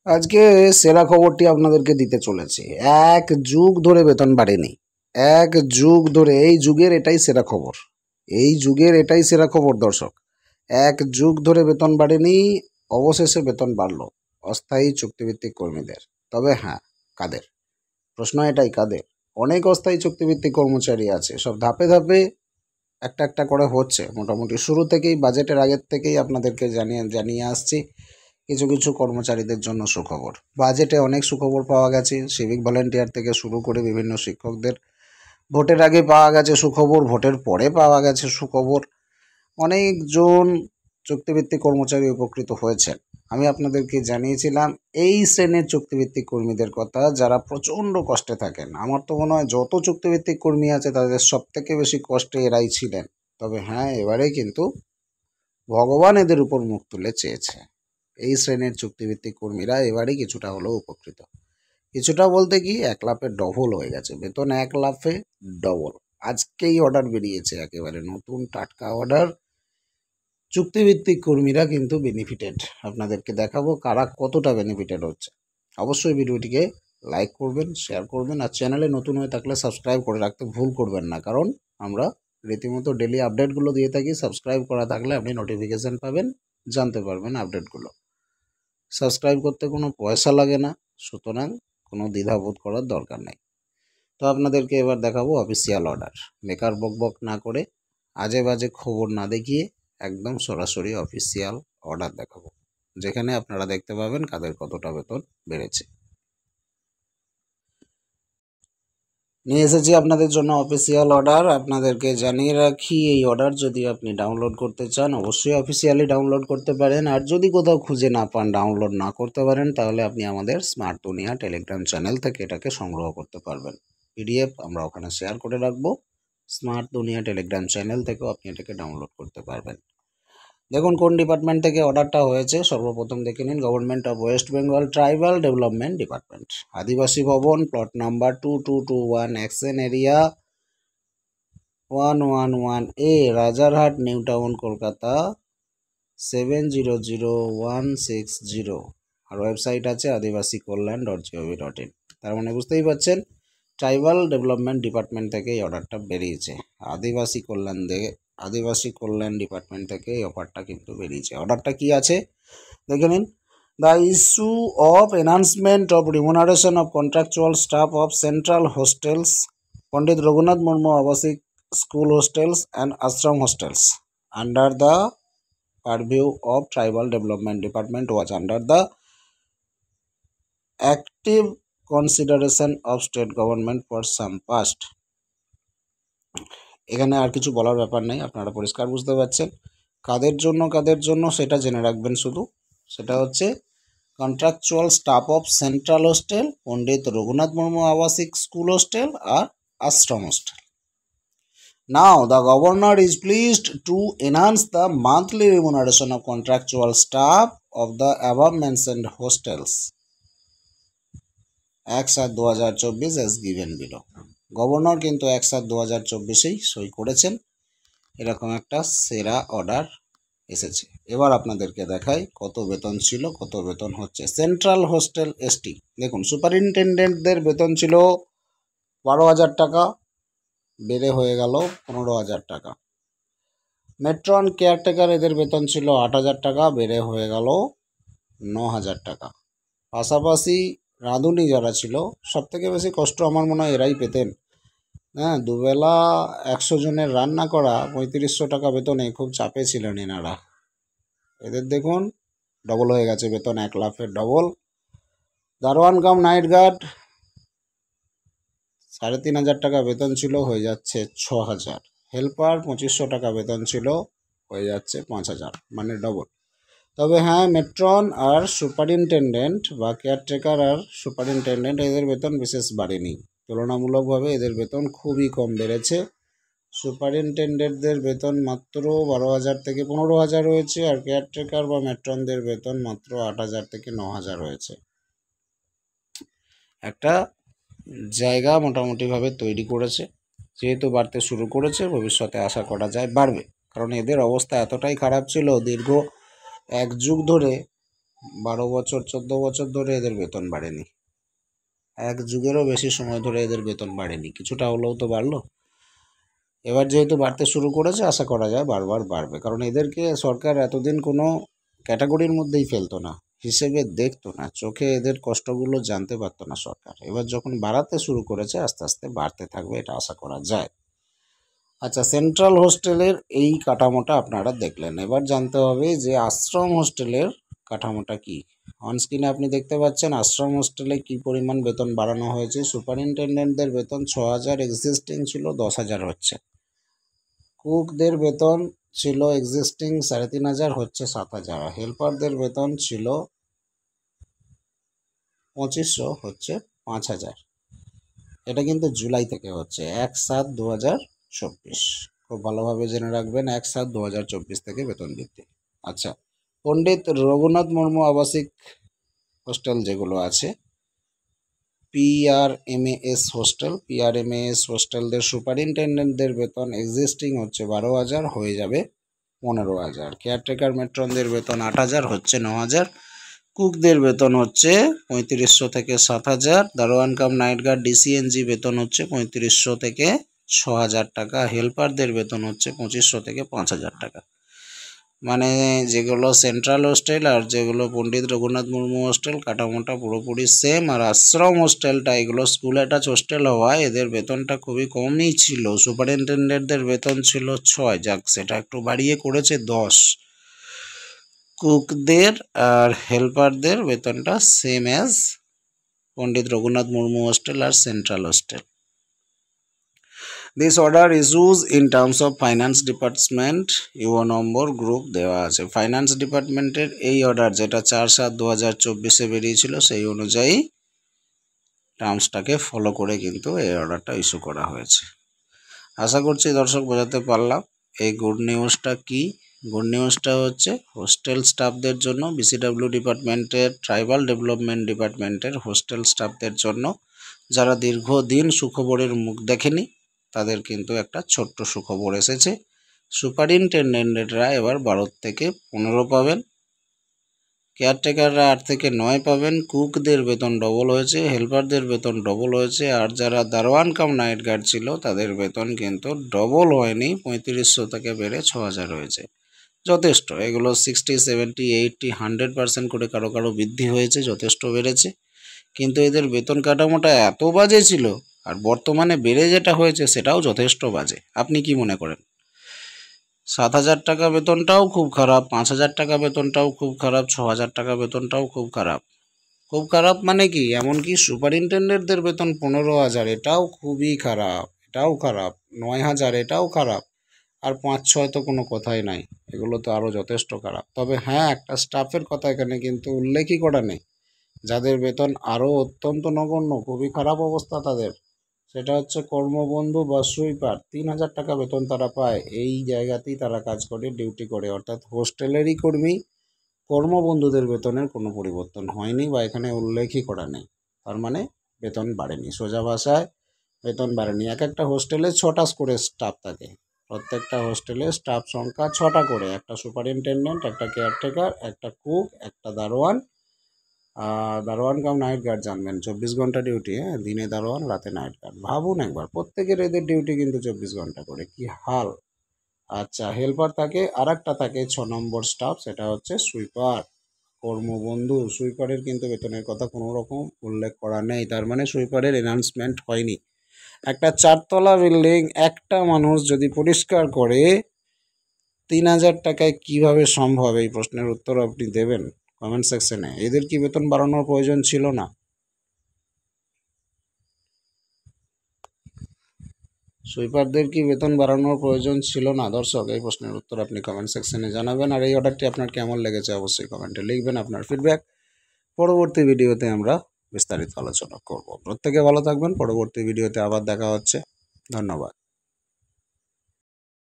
আজকে সেরা খবরটি আপনাদেরকে দিতে চলেছে। এক যুগ ধরে বেতন বাড়েনি। এক যুগ ধরে এই যুগের এটাই সেরা খবর। এই যুগের এটাই সেরা খবর দর্শক। এক যুগ ধরে বেতন বাড়েনি, অবশেষে বেতন বাড়লো অস্থায়ী চুক্তিভিত্তিক কর্মীদের। তবে হ্যাঁ, কাদের? প্রশ্ন এটাই, কাদের? অনেক অস্থায়ী চুক্তিভিত্তিক কর্মচারী আছে, সব ধাপে ধাপে একটা একটা করে হচ্ছে। মোটামুটি শুরু থেকেই, বাজেটের আগের থেকেই আপনাদেরকে জানিয়ে আসছি কিছু কিছু কর্মচারীদের জন্য সুখবর। বাজেটে অনেক সুখবর পাওয়া গেছে, সিভিক ভলেন্টিয়ার থেকে শুরু করে বিভিন্ন শিক্ষকদের ভোটের আগে পাওয়া গেছে সুখবর, ভোটের পরে পাওয়া গেছে সুখবর। অনেকজন চুক্তিভিত্তিক কর্মচারী উপকৃত হয়েছেন। আমি আপনাদেরকে জানিয়েছিলাম এই শ্রেণীর চুক্তিভিত্তিক কর্মীদের কথা, যারা প্রচণ্ড কষ্টে থাকেন। আমার তো মনে হয় যত চুক্তিভিত্তিক কর্মী আছে তাদের সব থেকে বেশি কষ্টে এরাই ছিলেন। তবে হ্যাঁ, এবারে কিন্তু ভগবান এদের উপর মুখ তুলে চেয়েছে। এই শ্রেণীর চুক্তিভিত্তিক কর্মীরা এবারে কিছুটা হলেও উপকৃত। কিছুটা বলতে কি, এক লাফে ডবল হয়ে গেছে বেতন, এক লাফে ডবল। আজকেই অর্ডার বেরিয়েছে, একেবারে নতুন টাটকা অর্ডার। চুক্তিভিত্তিক কর্মীরা কিন্তু বেনিফিটেড। আপনাদেরকে দেখাবো কারা কতটা বেনিফিটেড হচ্ছে। অবশ্যই ভিডিওটিকে লাইক করবেন, শেয়ার করবেন, আর চ্যানেলে নতুন হয়ে থাকলে সাবস্ক্রাইব করে রাখতে ভুল করবেন না, কারণ আমরা রীতিমতো ডেলি আপডেটগুলো দিয়ে থাকি। সাবস্ক্রাইব করা থাকলে আপনি নোটিফিকেশান পাবেন, জানতে পারবেন আপডেটগুলো। সাবস্ক্রাইব করতে কোনো পয়সা লাগে না, সুতরাং কোনো দ্বিধাবোধ করার দরকার নেই। তো আপনাদেরকে এবার দেখাবো অফিসিয়াল অর্ডার। বেকার বকবক না করে, আজে বাজে খবর না দেখিয়ে একদম সরাসরি অফিসিয়াল অর্ডার দেখাবো, যেখানে আপনারা দেখতে পাবেন কাদের কতটা বেতন বেড়েছে। নিয়ে এসেছি আপনাদের জন্য অফিসিয়াল অর্ডার। আপনাদেরকে জানিয়ে রাখি, এই অর্ডার যদি আপনি ডাউনলোড করতে চান অবশ্যই অফিসিয়ালি ডাউনলোড করতে পারেন। আর যদি কোথাও খুঁজে না পান, ডাউনলোড না করতে পারেন, তাহলে আপনি আমাদের স্মার্ট দুনিয়া টেলিগ্রাম চ্যানেল থেকে এটাকে সংগ্রহ করতে পারবেন। পিডিএফ আমরা ওখানে শেয়ার করে রাখবো। স্মার্ট দুনিয়া টেলিগ্রাম চ্যানেল থেকেও আপনি এটাকে ডাউনলোড করতে পারবেন। দেখুন কোন ডিপার্টমেন্ট থেকে অর্ডারটা হয়েছে। সর্বপ্রথম দেখে নিন, government of West Bengal tribal development department, Adivasi Bhavan, plot number 2221, action area 111A, Rajarhat, new town, Kolkata 700160। আর ওয়েবসাইট আছে adivasikollan.gov.in। তার মানে বুঝতেই পারছেন, ট্রাইবাল ডেভেলপমেন্ট ডিপার্টমেন্ট থেকে এই অর্ডারটা বেরিয়েছে। আদিবাসী কল্যাণ ডিপার্টমেন্ট থেকে এই অফারটা কিন্তু বেরিয়েছে। অর্ডারটা কি আছে দেখে নিন। The issue of enhancement of remuneration of contractual staff of central hostels, Pandit Raghunath Murmu Abasik school hostels and ashram hostels under the purview of tribal development department was under the active consideration of state government for some past। এখানে আর কিছু বলার ব্যাপার নেই, আপনারা পরিষ্কার বুঝতে পারছেন। কাদের জন্য সেটা জেনে রাখবেন শুধু। সেটা হচ্ছে contractual staff of central hostel, Pandit Raghunath Murmu Abasik school hostel আর ashram hostel. Now, the governor is pleased to enhance the monthly remuneration of contractual staff of the above mentioned hostels 1/7/2024 as given below। Governor কিন্তু 1/7/2024 সই করেছেন। এরকম একটা সেরা অর্ডার এসেছে। এবার আপনাদেরকে দেখাই কত বেতন ছিল, কত বেতন হচ্ছে। সেন্ট্রাল হোস্টেল এসটি, দেখুন সুপারিনটেন্ডেন্টদের বেতন ছিল 12,000 টাকা, বেড়ে হয়ে গেল 15,000 টাকা। মেট্রন কেয়ারটেকার এদের বেতন ছিল 8,000 টাকা, বেড়ে হয়ে গেল 9,000 টাকা। পাশাপাশি রাঁধুনি যারা ছিল, সব থেকে বেশি কষ্ট আমার মনে হয় এরাই পেতেন। হ্যাঁ, দুবেলা 100 জনের রান্না করা, 3500 টাকা বেতনে খুব চাপে ছিলেন এনারা। এদের দেখুন ডবল হয়ে গেছে বেতন, 1 লাফের ডবল। দারোয়ান কাম নাইট গার্ড 3,500 টাকা বেতন ছিল, হয়ে যাচ্ছে 6,000। হেল্পার 2500 টাকা বেতন ছিল, হয়ে যাচ্ছে 5,000, মানে ডবল। তবে হ্যাঁ, মেট্রন আর সুপারিনটেন্ডেন্ট বা কেয়ারটেকার আর সুপারিনটেন্ডেন্ট এদের বেতন বিশেষ বাড়েনি। তুলনামূলকভাবে এদের বেতন খুবই কম বেড়েছে। সুপারিনটেন্ডেন্টদের বেতন মাত্র 12,000 থেকে 15,000 হয়েছে, আর কেয়ারটেকার বা মেট্রনদের বেতন মাত্র 8,000 থেকে 9,000 হয়েছে। একটা জায়গা মোটামুটিভাবে তৈরি করেছে। যেহেতু বাড়তে শুরু করেছে, ভবিষ্যতে আশা করা যায় বাড়বে, কারণ এদের অবস্থা এতটাই খারাপ ছিল। দীর্ঘ 1 যুগ ধরে 12 বছর 14 বছর ধরে এদের বেতন বাড়েনি, এক যুগেরও বেশি সময় ধরে এদের বেতন বাড়েনি, কিছুটা হলেও তো বাড়লো। এবার যেহেতু বাড়তে শুরু করেছে, আশা করা যায় বারবার বাড়বে, কারণ এদেরকে সরকার এতদিন কোনো ক্যাটাগরির মধ্যেই ফেলতো না, হিসেবে দেখতো না, চোখে এদের কষ্টগুলো জানতে পারতো না সরকার। এবার যখন বাড়াতে শুরু করেছে, আস্তে আস্তে বাড়তে থাকবে, এটা আশা করা যায়। আচ্ছা, সেন্ট্রাল হোস্টেলের এই কাঠামোটা আপনারা দেখলেন, এবার জানতে হবে যে আশ্রম হোস্টেলের কাঠামোটা কি। অনস্ক্রিনে আপনি দেখতে পাচ্ছেন আশ্রম হোস্টেলে কি পরিমাণ বেতন বাড়ানো হয়েছে। সুপারিনটেন্ডেন্টদের বেতন 6,000 এক্সিস্টিং ছিল, 10,000 হচ্ছে। কুকদের বেতন ছিল এক্সিস্টিং 3,500, হচ্ছে 7,000। হেল্পারদের বেতন ছিল 2,500, হচ্ছে 5,000। এটা কিন্তু জুলাই থেকে হচ্ছে, 1/7/2024। খুব ভালোভাবে জেনে রাখবেন, 1/7/2024 থেকে বেতন বৃদ্ধি। আচ্ছা, পণ্ডিত রঘুনাথ মুর্মু আবাসিক হোস্টেল যেগুলো আছে, PRMAS হোস্টেল, PRMAS হোস্টেলদের সুপারিনটেন্ডেন্টদের বেতন এক্সিস্টিং হচ্ছে 12,000, হয়ে যাবে 15,000। কেয়ারটেকার মেট্রনদের বেতন 8,000, হচ্ছে 9,000। কুকদের বেতন হচ্ছে 3,500 থেকে 7,000। দারোয়ান কাম নাইট গার্ড DCNG বেতন হচ্ছে 3,500 থেকে 6,000 টাকা। হেল্পারদের বেতন হচ্ছে 2,500 থেকে 5,000 টাকা। মানে যেগুলো সেন্ট্রাল হোস্টেল আর যেগুলো পণ্ডিত রঘুনাথ মুর্মু হোস্টেল, কাঠামোটা পুরোপুরি সেম। আর আশ্রম হোস্টেলটা, এগুলো স্কুল অ্যাটাচ হোস্টেল হওয়ায় এদের বেতনটা খুবই কমই ছিল। সুপারিনটেন্ডেন্টদের বেতন ছিল 6, যাক সেটা একটু বাড়িয়ে করেছে 10। কুকদের আর হেল্পারদের বেতনটা same as Pandit Raghunath Murmu hostel আর central hostel. This order issues in terms of finance department, U number group দেওয়া আছে। ফাইন্যান্স ডিপার্টমেন্টের এই অর্ডার, যেটা 4/7/2024 বেরিয়েছিল, সেই অনুযায়ী টার্মসটাকে ফলো করে কিন্তু এই অর্ডারটা ইস্যু করা হয়েছে। আশা করছি দর্শক বোঝাতে পারলাম। এই গুড নিউজটা কি? গুড নিউজটা হচ্ছে হোস্টেল স্টাফদের জন্য, BCW ডিপার্টমেন্টের, ট্রাইবাল ডেভেলপমেন্ট ডিপার্টমেন্টের হোস্টেল স্টাফদের জন্য, যারা দীর্ঘদিন সুখবরের মুখ দেখেনি, তাদের কিন্তু একটা ছোট্ট সুখবর এসেছে। সুপারিনটেন্ডেন্টরা এবার 12 থেকে 15 পাবেন, কেয়ারটেকাররা 8 থেকে 9 পাবেন। কুকদের বেতন ডবল হয়েছে, হেল্পারদের বেতন ডবল হয়েছে। আর যারা দারোয়ান কাম নাইট গার্ড ছিল, তাদের বেতন কিন্তু ডবল হয়নি, 3,500 থেকে বেড়ে 6,000 হয়েছে। যথেষ্ট, এগুলো 60, 70, 80, 100% করে কারো কারো বৃদ্ধি হয়েছে, যথেষ্ট বেড়েছে। কিন্তু এদের বেতন কাঠামোটা এত বাজে ছিল, আর বর্তমানে বেড়ে যেটা হয়েছে সেটাও যথেষ্ট বাজে। আপনি কি মনে করেন? 7,000 টাকা বেতনটাও খুব খারাপ, 5,000 টাকা বেতনটাও খুব খারাপ, 6,000 টাকা বেতনটাও খুব খারাপ। খুব খারাপ মানে কি? এমনকি সুপারিনটেন্ডেন্টদের বেতন 15,000, এটাও খুবই খারাপ, এটাও খারাপ। 9,000, এটাও খারাপ। আর 5-6 তো কোনো কথাই নাই, এগুলো তো আরও যথেষ্ট খারাপ। তবে হ্যাঁ, একটা স্টাফের কথা এখানে কিন্তু উল্লেখই করা নেই, যাদের বেতন আরও অত্যন্ত নগণ্য, খুবই খারাপ অবস্থা তাদের। সেটা হচ্ছে কর্মবন্ধু বা সুইপার। 3,000 টাকা বেতন তারা পায়, এই জায়গাতেই তারা কাজ করে, ডিউটি করে। অর্থাৎ হোস্টেলেরই কর্মী, কর্মবন্ধুদের বেতনের কোনো পরিবর্তন হয়নি বা এখানে উল্লেখই করা নেই। তার মানে বেতন বাড়েনি, সোজা ভাষায় বেতন বাড়েনি। এক একটা হোস্টেলে 6টা করে স্টাফ থাকে, প্রত্যেকটা হোস্টেলে স্টাফ সংখ্যা 6টা করে, একটা সুপারিনটেন্ডেন্ট, একটা কেয়ারটেকার, একটা কুক, একটা দারোয়ান। দারোয়ান কাম নাইট গার্ড জানবেন 24 ঘন্টা ডিউটি, হ্যাঁ, দিনে দারোয়ান, রাতে নাইট গার্ড। ভাবুন একবার, প্রত্যেকের এদের ডিউটি কিন্তু 24 ঘন্টা করে, কি হাল। আচ্ছা, হেল্পার থাকে, আর একটা থাকে 6 নম্বর স্টাফ, সেটা হচ্ছে সুইপার, কর্মবন্ধু। সুইপারের কিন্তু বেতনের কথা কোনো রকম উল্লেখ করা নেই, তার মানে সুইপারের এনহান্সমেন্ট হয়নি। একটা 4তলা বিল্ডিং একটা মানুষ যদি পরিষ্কার করে, 3,000 টাকায় কিভাবে সম্ভব? এই প্রশ্নের উত্তর আপনি দেবেন কমেন্ট সেকশনে। এদের কি বেতন বাড়ানোর প্রয়োজন ছিল না? সুইপারদের কি বেতন বাড়ানোর প্রয়োজন ছিল না? দর্শক, এই প্রশ্নের উত্তর আপনি কমেন্ট সেকশনে জানাবেন। আর এই অর্ডারটি আপনার কেমন লেগেছে অবশ্যই কমেন্টে লিখবেন আপনার ফিডব্যাক। পরবর্তী ভিডিওতে আমরা বিস্তারিত আলোচনা করব। প্রত্যেকে ভালো থাকবেন, পরবর্তী ভিডিওতে আবার দেখা হচ্ছে। ধন্যবাদ।